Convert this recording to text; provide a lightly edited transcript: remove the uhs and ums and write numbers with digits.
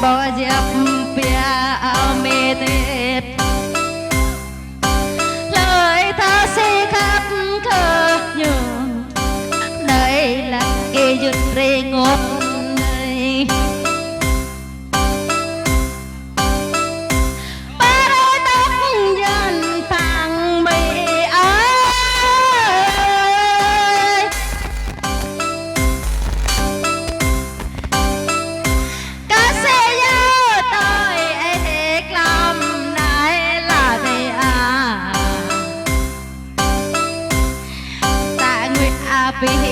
bỏ dẹp bia mê tết lời ta sẽ khát khờ nhường đây là cái duyên rê ngọt này ba đôi tóc dần thằng mây ơi cá xe nhớ tôi ấy thiệt lòng này là thế à tạ nguyện à vì